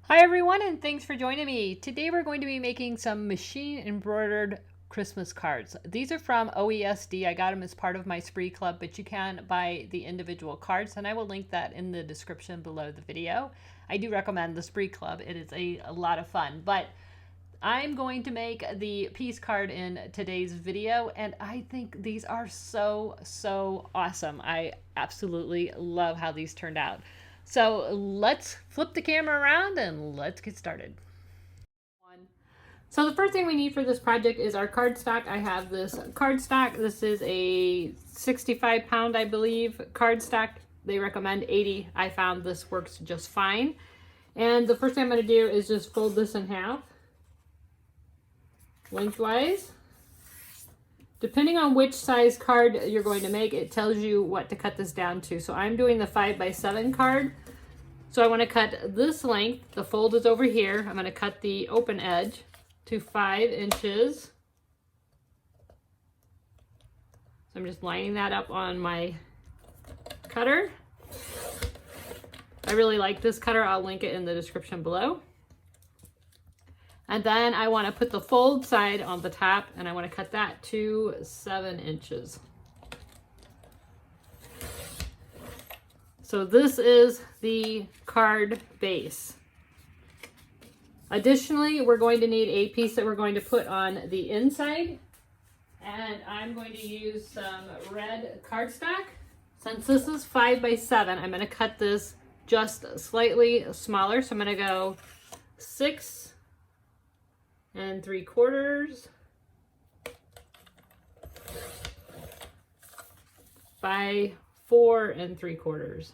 Hi everyone, and thanks for joining me. Today we're going to be making some machine embroidered Christmas cards. These are from OESD. I got them as part of my spree club, but you can buy the individual cards, and I will link that in the description below the video. I do recommend the spree club. It is a lot of fun, but I'm going to make the piece card in today's video, and I think these are so awesome. I absolutely love how these turned out. So let's flip the camera around and let's get started. So the first thing we need for this project is our cardstock. I have this cardstock. This is a 65 pound, I believe, cardstock. They recommend 80. I found this works just fine. And the first thing I'm going to do is just fold this in half, lengthwise. Depending on which size card you're going to make, it tells you what to cut this down to. So I'm doing the 5x7 card. So I want to cut this length. The fold is over here. I'm going to cut the open edge to 5 inches. So I'm just lining that up on my cutter. I really like this cutter. I'll link it in the description below. And then I want to put the fold side on the top, and I want to cut that to 7 inches. So this is the card base. Additionally, we're going to need a piece that we're going to put on the inside. And I'm going to use some red cardstock. Since this is 5x7, I'm going to cut this just slightly smaller. So I'm going to go 6 3/4 by 4 3/4.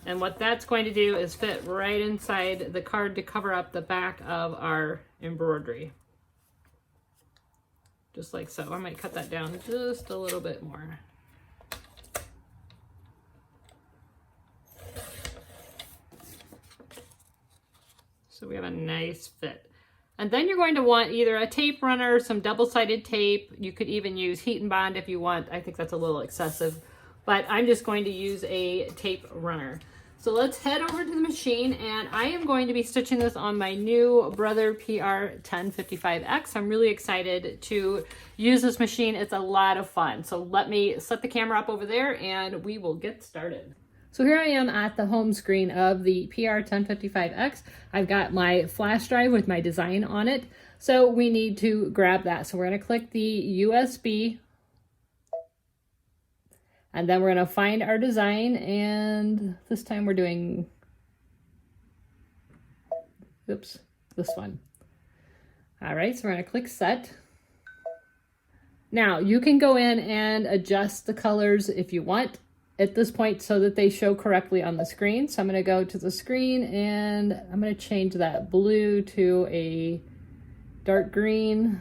And what that's going to do is fit right inside the card to cover up the back of our embroidery. Just like so. I might cut that down just a little bit more. So we have a nice fit. And then you're going to want either a tape runner, some double-sided tape. You could even use heat and bond if you want. I think that's a little excessive, but I'm just going to use a tape runner. So let's head over to the machine, and I am going to be stitching this on my new Brother PR1055X. I'm really excited to use this machine. It's a lot of fun. So let me set the camera up over there and we will get started. So here I am at the home screen of the PR1055X. I've got my flash drive with my design on it. So we need to grab that. So we're going to click the USB. And then we're going to find our design. And this time we're doing, oops, this one. All right, so we're going to click set. Now you can go in and adjust the colors if you want at this point so that they show correctly on the screen. So I'm going to go to the screen and I'm going to change that blue to a dark green.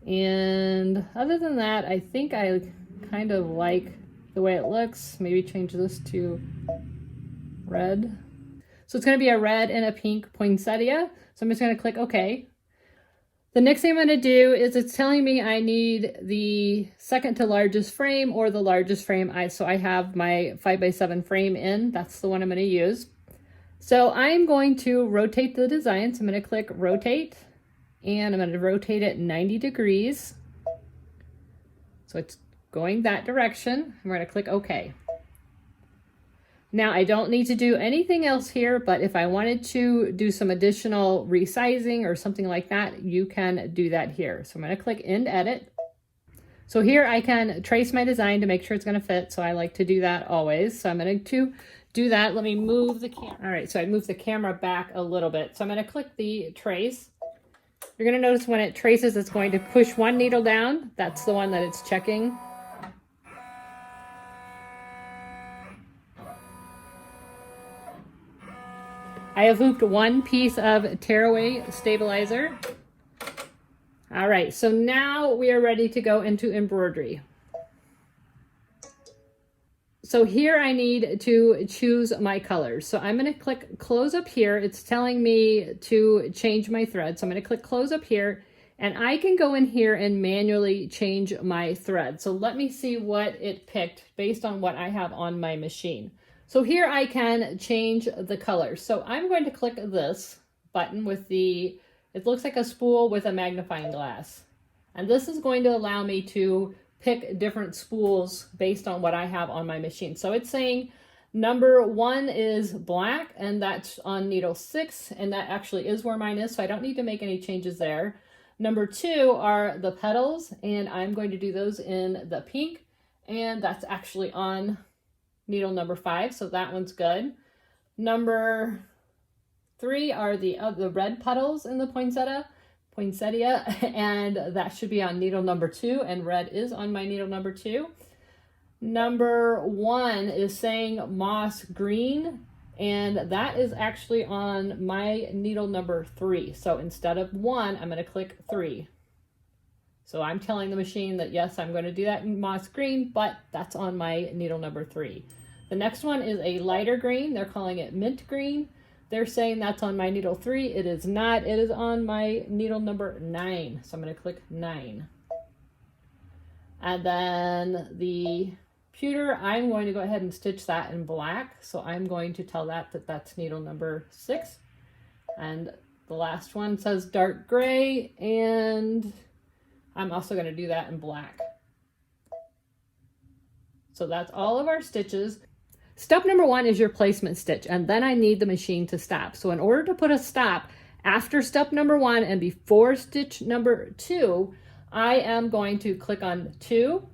And other than that, I think I kind of like the way it looks. Maybe change this to red. So it's going to be a red and a pink poinsettia. So I'm just going to click OK. The next thing I'm going to do is it's telling me I need the second to largest frame or the largest frame. So I have my 5x7 frame in. That's the one I'm going to use. So I'm going to rotate the design. So I'm going to click rotate and I'm going to rotate it 90 degrees. So it's going that direction. I'm going to click OK. Now I don't need to do anything else here, but if I wanted to do some additional resizing or something like that, you can do that here. So I'm going to click End Edit. So here I can trace my design to make sure it's going to fit. So I like to do that always. So I'm going to do that. Let me move the camera. All right, so I moved the camera back a little bit. So I'm going to click the trace. You're going to notice when it traces, it's going to push one needle down. That's the one that it's checking. I have looped one piece of tearaway stabilizer. All right, so now we are ready to go into embroidery. So here I need to choose my colors. So I'm going to click close up here. It's telling me to change my thread. So I'm going to click close up here And I can go in here and manually change my thread. So let me see what it picked based on what I have on my machine. So here I can change the color. So I'm going to click this button with the, it looks like a spool with a magnifying glass. And this is going to allow me to pick different spools based on what I have on my machine. So it's saying number 1 is black, and that's on needle 6, and that actually is where mine is, so I don't need to make any changes there. Number 2 are the petals, and I'm going to do those in the pink, and that's actually on needle number 5, so that one's good. Number 3 are the red petals in the poinsettia, and that should be on needle number 2, and red is on my needle number 2. Number 1 is saying moss green, and that is actually on my needle number 3. So instead of 1, I'm going to click 3. So I'm telling the machine that yes, I'm going to do that in moss green, but that's on my needle number 3. The next one is a lighter green. They're calling it mint green. They're saying that's on my needle 3. It is not. It is on my needle number 9. So I'm going to click 9. And then the pewter, I'm going to go ahead and stitch that in black. So I'm going to tell that that's needle number 6. And the last one says dark gray, and I'm also going to do that in black. So that's all of our stitches. Step number 1 is your placement stitch, and then I need the machine to stop. So in order to put a stop after step number 1 and before stitch number 2, I am going to click on 2,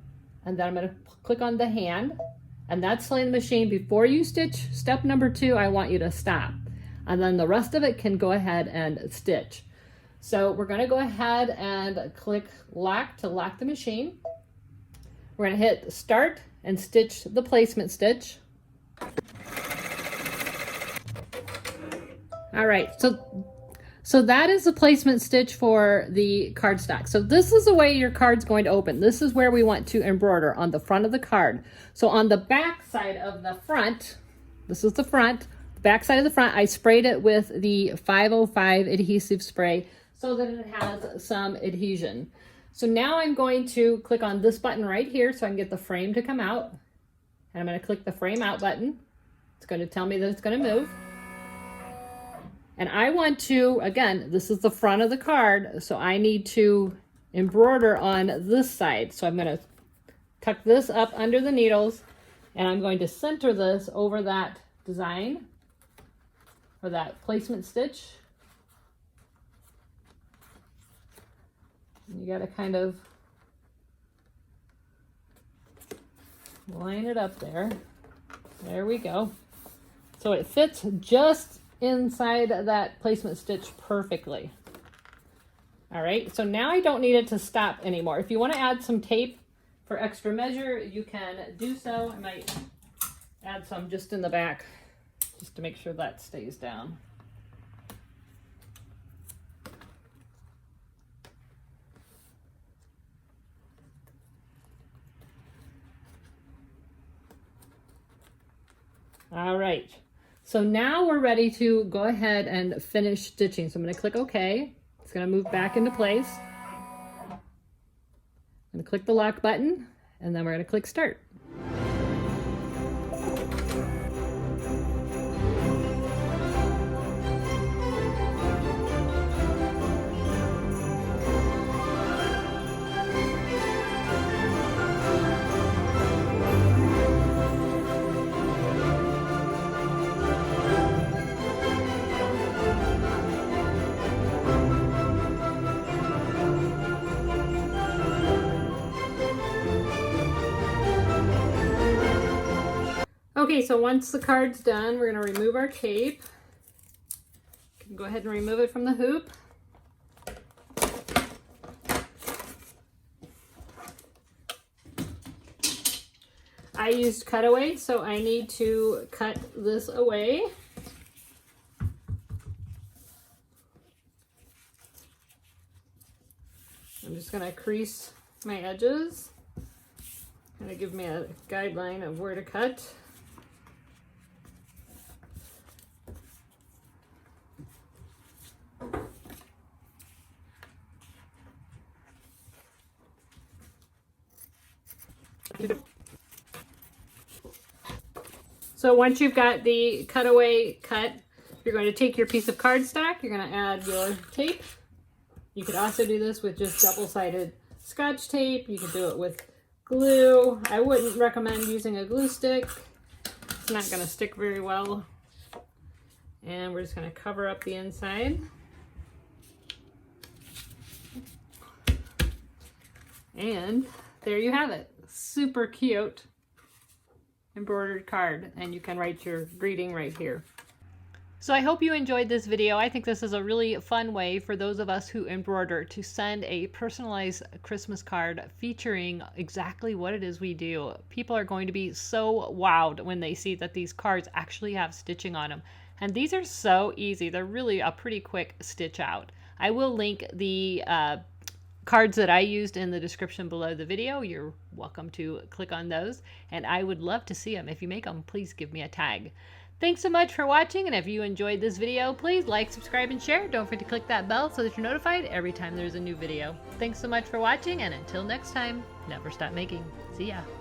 and then I'm going to click on the hand, and that's telling the machine before you stitch step number 2, I want you to stop. And then the rest of it can go ahead and stitch. So we're going to go ahead and click lock to lock the machine. We're going to hit start and stitch the placement stitch. All right, so that is the placement stitch for the cardstock. So this is the way your card's going to open. This is where we want to embroider, on the front of the card. So on the back side of the front, this is the front, the back side of the front, I sprayed it with the 505 adhesive spray so that it has some adhesion. So now I'm going to click on this button right here so I can get the frame to come out. And I'm going to click the frame out button. It's going to tell me that it's going to move. And I want to, again, this is the front of the card, so I need to embroider on this side. So I'm going to tuck this up under the needles, and I'm going to center this over that design, or that placement stitch. And you got to kind of line it up there. There we go. So it fits just inside that placement stitch perfectly. All right, so now I don't need it to stop anymore. If you want to add some tape for extra measure, you can do so. I might add some just in the back, just to make sure that stays down. All right. So now we're ready to go ahead and finish stitching. So I'm going to click OK. It's going to move back into place. I'm going to click the lock button, and then we're going to click start. Okay, so once the card's done, we're going to remove our tape. You can go ahead and remove it from the hoop. I used cutaway, so I need to cut this away. I'm just going to crease my edges. Kind of give me a guideline of where to cut. So once you've got the cutaway cut, you're going to take your piece of cardstock, you're going to add your tape. You could also do this with just double-sided Scotch tape. You could do it with glue. I wouldn't recommend using a glue stick. It's not going to stick very well. And we're just going to cover up the inside. And there you have it. Super cute embroidered card. And you can write your greeting right here. So I hope you enjoyed this video. I think this is a really fun way for those of us who embroider to send a personalized Christmas card featuring exactly what it is we do. People are going to be so wowed when they see that these cards actually have stitching on them. And these are so easy. They're really a pretty quick stitch out. I will link the cards that I used in the description below the video. You're welcome to click on those. And I would love to see them. If you make them, please give me a tag. Thanks so much for watching, and if you enjoyed this video, please like, subscribe, and share. Don't forget to click that bell so that you're notified every time there's a new video. Thanks so much for watching, and until next time, never stop making. See ya.